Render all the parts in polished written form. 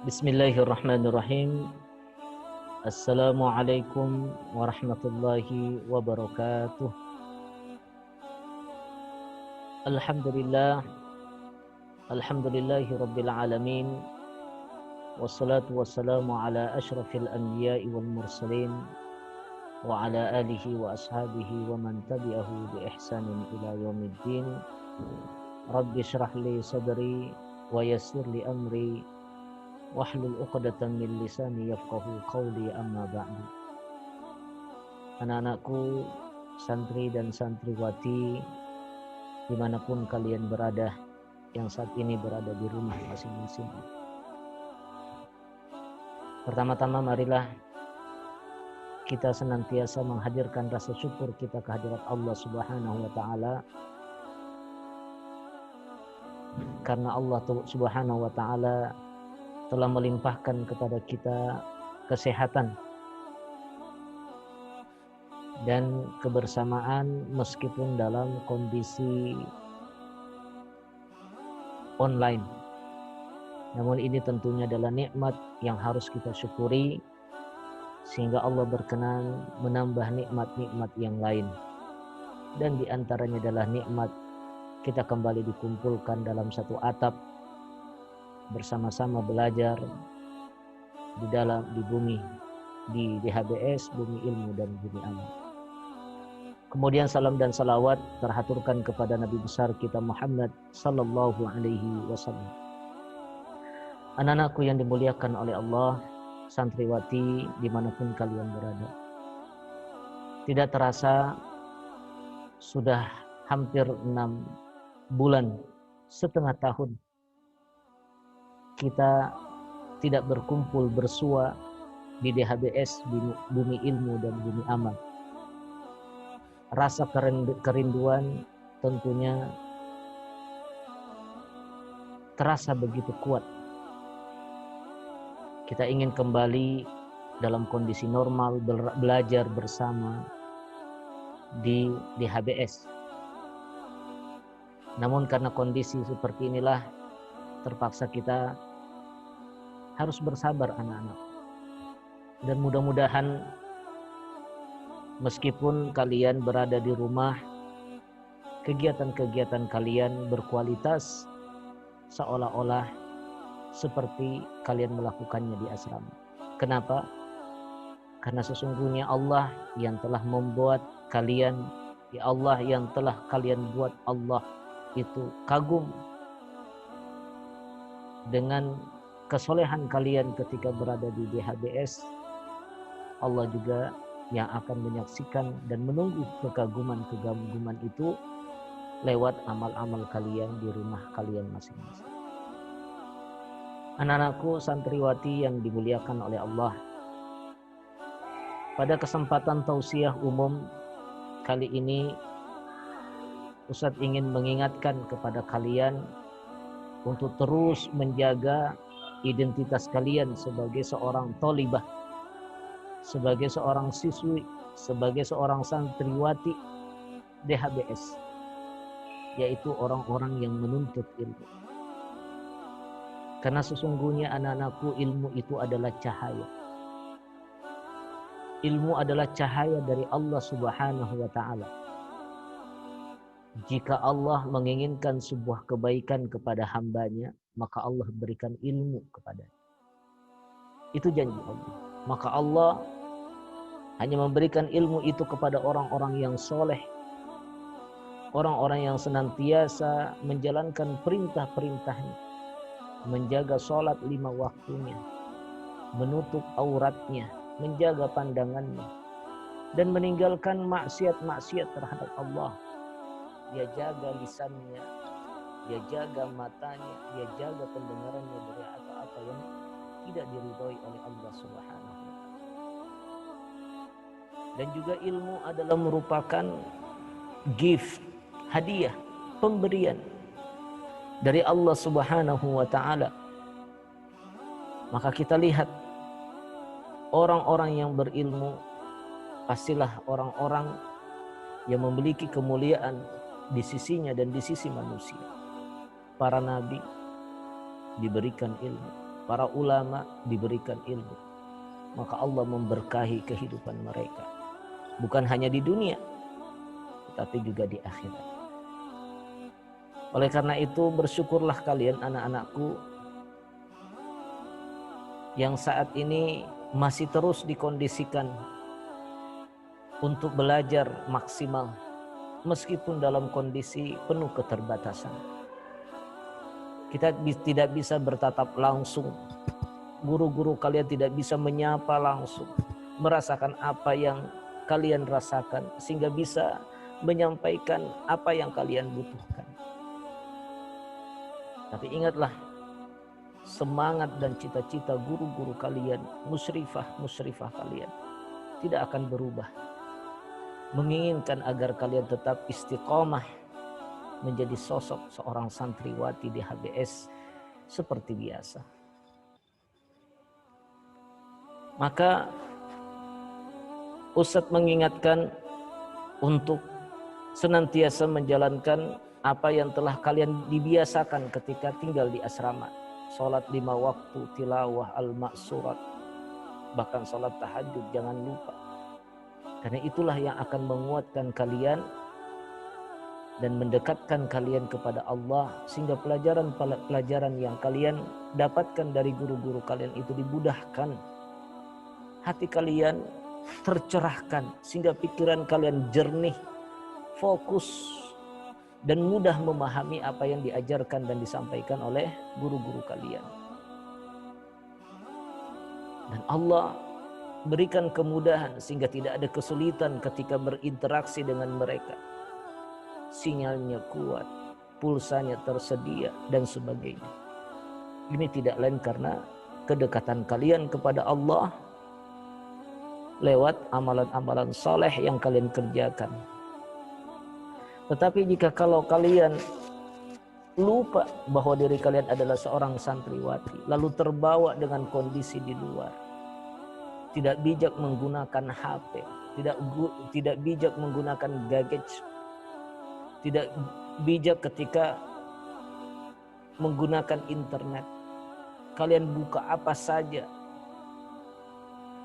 Bismillahirrahmanirrahim. Assalamualaikum warahmatullahi wabarakatuh. Alhamdulillah, alhamdulillahi rabbil alamin. Wassalatu wassalamu ala ashrafil anbiya'i wal mursalin wa ala alihi wa ashabihi wa man tabi'ahu bi ihsanin ila yaumiddin. Rabbi shrah li sadri wa yassir li amri wahlul 'uqdatam min lisani yafqahu qawli, amma ba'du. Anak-anakku, santri dan santriwati dimanapun kalian berada, yang saat ini berada di rumah masing-masing. Pertama-tama marilah kita senantiasa menghadirkan rasa syukur kita kehadirat Allah Subhanahu wa taala, karena Allah Subhanahu wa taala telah melimpahkan kepada kita kesehatan dan kebersamaan meskipun dalam kondisi online. Namun ini tentunya adalah nikmat yang harus kita syukuri, sehingga Allah berkenan menambah nikmat-nikmat yang lain. Dan diantaranya adalah nikmat kita kembali dikumpulkan dalam satu atap, bersama-sama belajar di bumi, di DHBS, Bumi Ilmu dan Bumi Amal. Kemudian salam dan salawat terhaturkan kepada Nabi besar kita Muhammad sallallahu alaihi wasallam. Anak-anakku yang dimuliakan oleh Allah, santriwati dimanapun kalian berada. Tidak terasa sudah hampir 6 bulan, setengah tahun kita tidak berkumpul bersua di DHBS, Bumi Ilmu dan Bumi Amal. Rasa kerinduan tentunya terasa begitu kuat. Kita ingin kembali dalam kondisi normal, belajar bersama di DHBS. Namun karena kondisi seperti inilah, terpaksa kita harus bersabar anak-anak. Dan mudah-mudahan meskipun kalian berada di rumah, kegiatan-kegiatan kalian berkualitas seolah-olah seperti kalian melakukannya di asrama. Kenapa? Karena sesungguhnya Allah yang telah membuat kalian, ya Allah yang telah kalian buat, Allah itu kagum dengan kesolehan kalian ketika berada di DHBS. Allah juga yang akan menyaksikan dan menunggu kekaguman-kekaguman itu lewat amal-amal kalian di rumah kalian masing-masing. Anak-anakku santriwati yang dimuliakan oleh Allah, pada kesempatan tausiah umum kali ini Ustadz ingin mengingatkan kepada kalian untuk terus menjaga identitas kalian sebagai seorang tholibah, sebagai seorang siswi, sebagai seorang santriwati DHBS, yaitu orang-orang yang menuntut ilmu. Karena sesungguhnya anak-anakku, ilmu itu adalah cahaya. Ilmu adalah cahaya dari Allah Subhanahu wa taala. Jika Allah menginginkan sebuah kebaikan kepada hambanya, maka Allah berikan ilmu kepadanya. Itu janji Allah. Maka Allah hanya memberikan ilmu itu kepada orang-orang yang soleh, orang-orang yang senantiasa menjalankan perintah-perintahnya, menjaga sholat 5 waktunya, menutup auratnya, menjaga pandangannya, dan meninggalkan maksiat-maksiat terhadap Allah. Dia jaga lisannya, dia jaga matanya, dia jaga pendengarannya dari apa-apa yang tidak diridhoi oleh Allah Subhanahu. Dan juga ilmu adalah merupakan gift, hadiah, pemberian dari Allah Subhanahu wa taala. Maka kita lihat orang-orang yang berilmu pastilah orang-orang yang memiliki kemuliaan di sisinya dan di sisi manusia. Para nabi diberikan ilmu, para ulama diberikan ilmu, maka Allah memberkahi kehidupan mereka. Bukan hanya di dunia, tetapi juga di akhirat. Oleh karena itu bersyukurlah kalian anak-anakku yang saat ini masih terus dikondisikan untuk belajar maksimal meskipun dalam kondisi penuh keterbatasan. Kita tidak bisa bertatap langsung. Guru-guru kalian tidak bisa menyapa langsung, merasakan apa yang kalian rasakan sehingga bisa menyampaikan apa yang kalian butuhkan. Tapi ingatlah, semangat dan cita-cita guru-guru kalian, musyrifah kalian tidak akan berubah. Menginginkan agar kalian tetap istiqomah menjadi sosok seorang santriwati di HBS seperti biasa. Maka Ustadz mengingatkan untuk senantiasa menjalankan apa yang telah kalian dibiasakan ketika tinggal di asrama. Salat 5 waktu, tilawah al-maksurat, bahkan salat tahajud jangan lupa. Karena itulah yang akan menguatkan kalian dan mendekatkan kalian kepada Allah, sehingga pelajaran yang kalian dapatkan dari guru-guru kalian itu dimudahkan. Hati kalian tercerahkan sehingga pikiran kalian jernih, fokus, dan mudah memahami apa yang diajarkan dan disampaikan oleh guru-guru kalian. Dan Allah berikan kemudahan sehingga tidak ada kesulitan ketika berinteraksi dengan mereka. Sinyalnya kuat, pulsanya tersedia, dan sebagainya. Ini tidak lain karena kedekatan kalian kepada Allah lewat amalan-amalan soleh yang kalian kerjakan. Tetapi kalau kalian lupa bahwa diri kalian adalah seorang santriwati, lalu terbawa dengan kondisi di luar, tidak bijak menggunakan HP, tidak bijak menggunakan gadget, tidak bijak ketika menggunakan internet, kalian buka apa saja,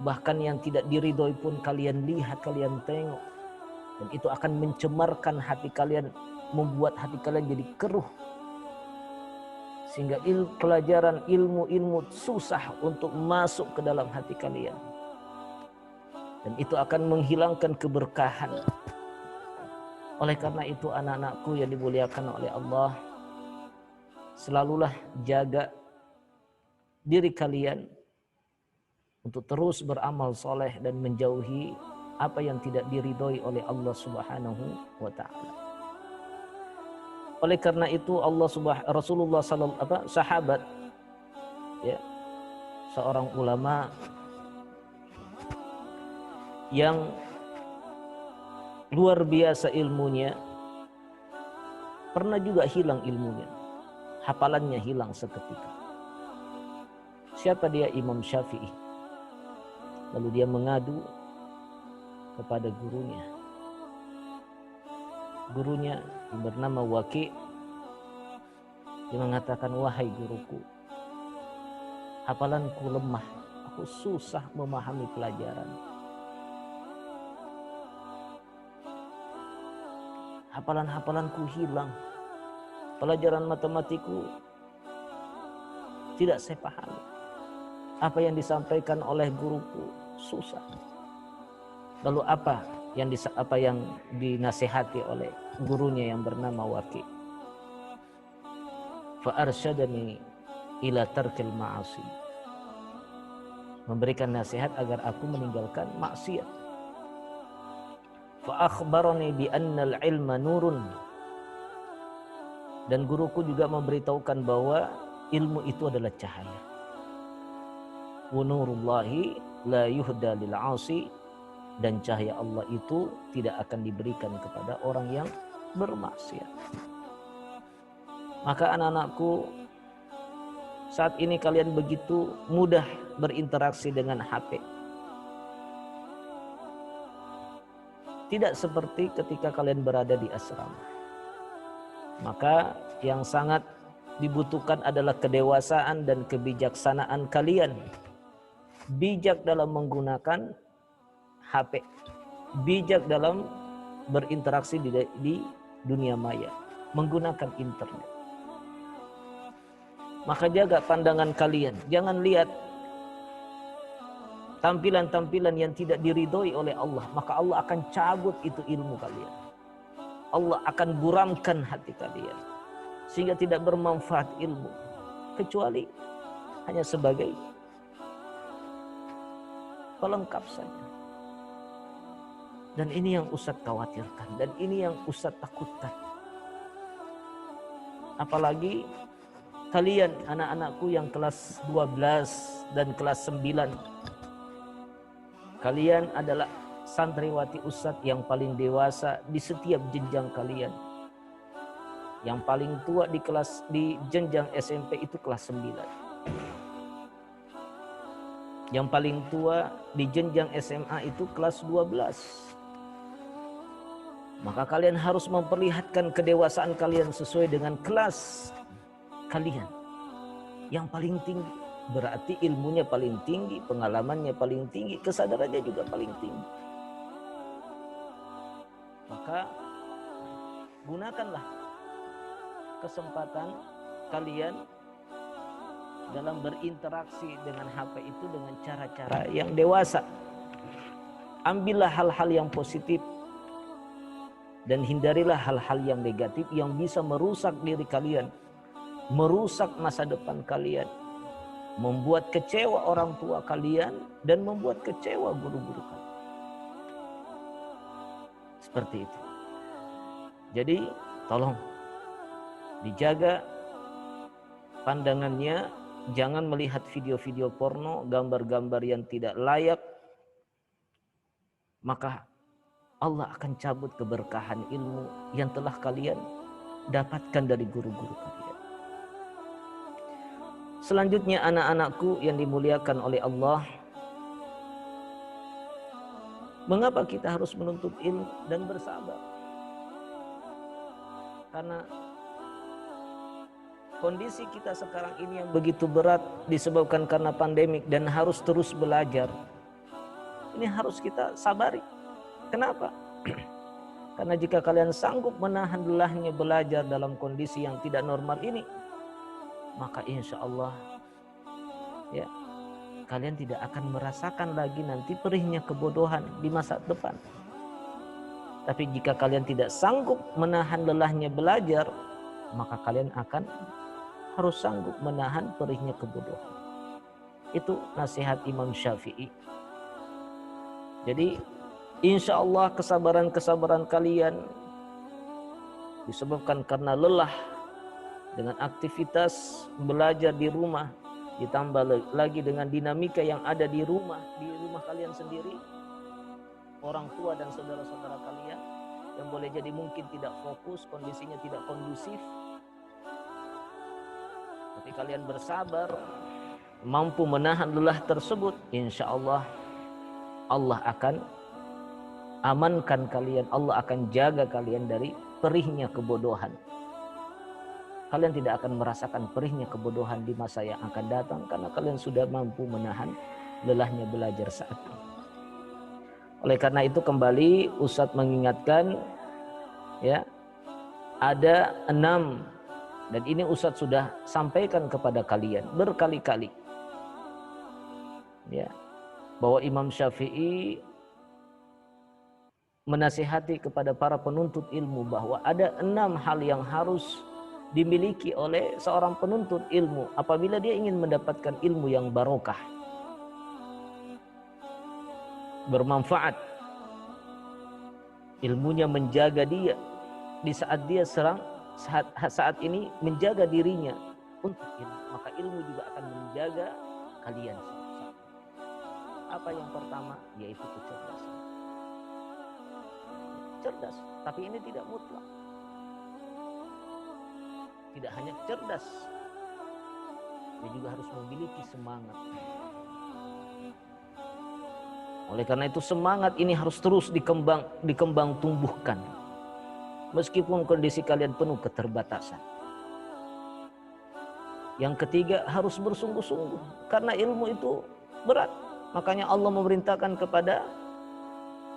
bahkan yang tidak diridhoi pun kalian lihat, kalian tengok. Dan itu akan mencemarkan hati kalian, membuat hati kalian jadi keruh. Sehingga pelajaran ilmu susah untuk masuk ke dalam hati kalian. Dan itu akan menghilangkan keberkahan. Oleh karena itu anak-anakku yang dimuliakan oleh Allah, selalulah jaga diri kalian untuk terus beramal soleh dan menjauhi apa yang tidak diridhoi oleh Allah Subhanahu wa taala. Oleh karena itu Rasulullah sahabat ya, seorang ulama yang luar biasa ilmunya, pernah juga hilang ilmunya. Hafalannya hilang seketika. Siapa dia? Imam Syafi'i. Lalu dia mengadu kepada gurunya. Gurunya yang bernama Waki', dia mengatakan, wahai guruku, hafalanku lemah, aku susah memahami pelajaran. Hafalanku hilang, pelajaran matematikku tidak saya pahami. Apa yang disampaikan oleh guruku susah. Lalu apa yang dinasihati oleh gurunya yang bernama Waki'? Fa arsyadani ila tarkil ma'asi. Memberikan nasihat agar aku meninggalkan maksiat. Fa akhbarani bi annal ilma nurun. Dan guruku juga memberitahukan bahwa ilmu itu adalah cahaya. Wa nurullahi la yuhda lil 'asi. Dan cahaya Allah itu tidak akan diberikan kepada orang yang bermaksiat. Maka anak-anakku, saat ini kalian begitu mudah berinteraksi dengan HP. Tidak seperti ketika kalian berada di asrama. Maka yang sangat dibutuhkan adalah kedewasaan dan kebijaksanaan kalian. Bijak dalam menggunakan HP, bijak dalam berinteraksi di dunia maya, menggunakan internet. Maka jaga pandangan kalian, jangan lihat tampilan-tampilan yang tidak diridhoi oleh Allah, maka Allah akan cabut itu ilmu kalian. Allah akan buramkan hati kalian sehingga tidak bermanfaat ilmu, kecuali hanya sebagai pelengkap saja. Dan ini yang Ustadz khawatirkan, dan ini yang Ustadz takutkan. Apalagi kalian anak-anakku yang kelas 12 dan kelas 9. Kalian adalah santriwati Ustadz yang paling dewasa di setiap jenjang kalian. Yang paling tua di jenjang SMP itu kelas 9. Yang paling tua di jenjang SMA itu kelas 12. Maka kalian harus memperlihatkan kedewasaan kalian sesuai dengan kelas kalian. Yang paling tinggi berarti ilmunya paling tinggi, pengalamannya paling tinggi, kesadarannya juga paling tinggi. Maka gunakanlah kesempatan kalian dalam berinteraksi dengan HP itu dengan cara-cara yang dewasa. Ambillah hal-hal yang positif dan hindarilah hal-hal yang negatif yang bisa merusak diri kalian, merusak masa depan kalian, membuat kecewa orang tua kalian dan membuat kecewa guru-guru kalian. Seperti itu. Jadi tolong dijaga pandangannya, jangan melihat video-video porno, gambar-gambar yang tidak layak. Maka Allah akan cabut keberkahan ilmu yang telah kalian dapatkan dari guru-guru kalian. Selanjutnya anak-anakku yang dimuliakan oleh Allah, mengapa kita harus menuntut ilmu dan bersabar? Karena kondisi kita sekarang ini yang begitu berat disebabkan karena pandemik dan harus terus belajar. Ini harus kita sabari. Kenapa? Karena jika kalian sanggup menahan lelahnya belajar dalam kondisi yang tidak normal ini, maka insya Allah ya, kalian tidak akan merasakan lagi nanti perihnya kebodohan di masa depan. Tapi jika kalian tidak sanggup menahan lelahnya belajar, maka kalian akan harus sanggup menahan perihnya kebodohan. Itu nasihat Imam Syafi'i. Jadi insya Allah kesabaran-kesabaran kalian disebabkan karena lelah dengan aktivitas belajar di rumah, ditambah lagi dengan dinamika yang ada di rumah kalian sendiri, orang tua dan saudara-saudara kalian yang boleh jadi mungkin tidak fokus, kondisinya tidak kondusif. Tapi kalian bersabar, mampu menahan lelah tersebut, insya Allah Allah akan amankan kalian, Allah akan jaga kalian dari perihnya kebodohan. Kalian tidak akan merasakan perihnya kebodohan di masa yang akan datang karena kalian sudah mampu menahan lelahnya belajar saat ini. Oleh karena itu kembali Ustadz mengingatkan ya, ada 6, dan ini Ustadz sudah sampaikan kepada kalian berkali-kali ya, bahwa Imam Syafi'i menasihati kepada para penuntut ilmu bahwa ada 6 hal yang harus dimiliki oleh seorang penuntut ilmu apabila dia ingin mendapatkan ilmu yang barokah, bermanfaat, ilmunya menjaga dia di saat dia saat ini menjaga dirinya untuk ilmu, maka ilmu juga akan menjaga kalian. Apa yang pertama? Yaitu kecerdasan. Cerdas, tapi ini tidak mutlak. Tidak hanya cerdas, dia juga harus memiliki semangat. Oleh karena itu semangat ini harus terus dikembang tumbuhkan. Meskipun kondisi kalian penuh keterbatasan. Yang ketiga, harus bersungguh-sungguh karena ilmu itu berat. Makanya Allah memerintahkan kepada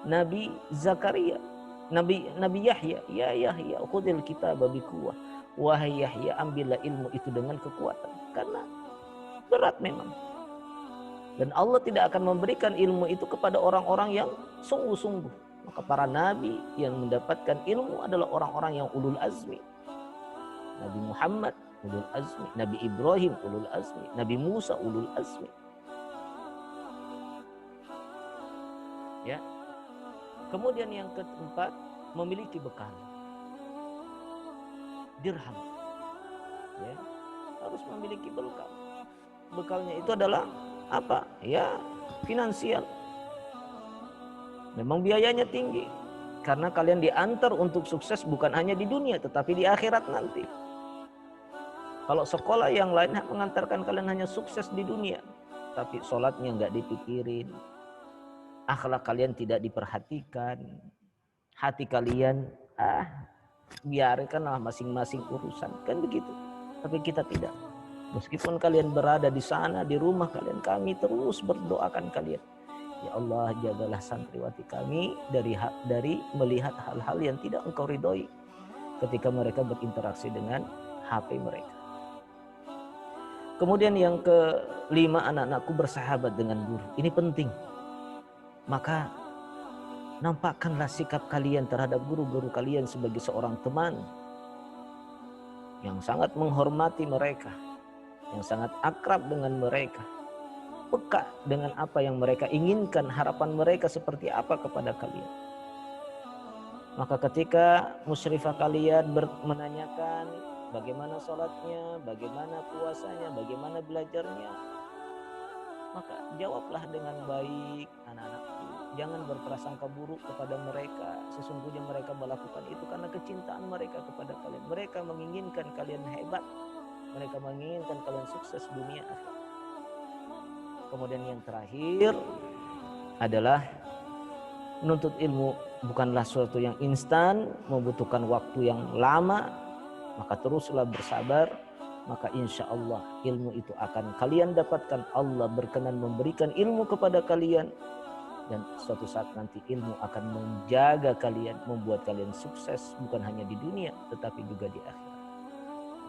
Nabi Zakaria, Nabi Yahya, ya Yahya, khudil kitaba biquwwah. Wahai Yahya, ambillah ilmu itu dengan kekuatan. Karena berat memang. Dan Allah tidak akan memberikan ilmu itu kepada orang-orang yang sungguh-sungguh. Maka para nabi yang mendapatkan ilmu adalah orang-orang yang ulul azmi. Nabi Muhammad ulul azmi, Nabi Ibrahim ulul azmi, Nabi Musa ulul azmi. Ya. Kemudian yang keempat, memiliki bekal. Dirham. Ya. Harus memiliki bekal. Bekalnya itu adalah apa? Ya, finansial. Memang biayanya tinggi. Karena kalian diantar untuk sukses bukan hanya di dunia tetapi di akhirat nanti. Kalau sekolah yang lain mengantarkan kalian hanya sukses di dunia, tapi sholatnya nggak dipikirin, akhlak kalian tidak diperhatikan, hati kalian biarkanlah masing-masing urusan, kan begitu. Tapi kita tidak. Meskipun kalian berada di sana, di rumah kalian, kami terus berdoakan kalian. Ya Allah, jagalah santriwati kami dari melihat hal-hal yang tidak Engkau ridhoi ketika mereka berinteraksi dengan HP mereka. Kemudian yang kelima, anak-anakku bersahabat dengan guru. Ini penting. Maka nampakkanlah sikap kalian terhadap guru-guru kalian sebagai seorang teman yang sangat menghormati mereka, yang sangat akrab dengan mereka, peka dengan apa yang mereka inginkan, harapan mereka seperti apa kepada kalian. Maka ketika musyrifah kalian menanyakan bagaimana sholatnya, bagaimana puasanya, bagaimana belajarnya, maka jawablah dengan baik, anak-anakku. Jangan berprasangka buruk kepada mereka. Sesungguhnya mereka melakukan itu karena kecintaan mereka kepada kalian. Mereka menginginkan kalian hebat. Mereka menginginkan kalian sukses dunia akhirat. Kemudian yang terakhir adalah menuntut ilmu bukanlah sesuatu yang instan, membutuhkan waktu yang lama. Maka teruslah bersabar. Maka insya Allah ilmu itu akan kalian dapatkan. Allah berkenan memberikan ilmu kepada kalian. Dan suatu saat nanti ilmu akan menjaga kalian, membuat kalian sukses bukan hanya di dunia tetapi juga di akhirat.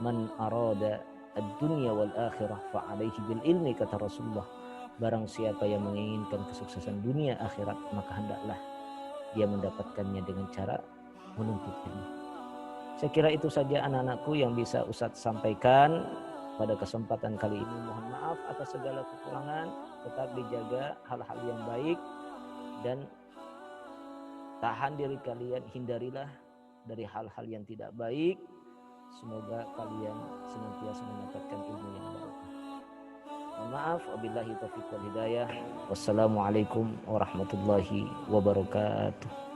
Man arada ad-dunya wal akhirah fa alaihi bil ilmi, kata Rasulullah. Barang siapa yang menginginkan kesuksesan dunia akhirat, maka hendaklah dia mendapatkannya dengan cara menuntut ilmu. Saya kira itu saja anak-anakku yang bisa Ustadz sampaikan pada kesempatan kali ini. Mohon maaf atas segala kekurangan. Tetap dijaga hal-hal yang baik dan tahan diri kalian, hindarilah dari hal-hal yang tidak baik. Semoga kalian senantiasa mendapatkan ilmu yang barokah. Mohon maaf, wabillahi taufiq wal hidayah. Wassalamualaikum warahmatullahi wabarakatuh.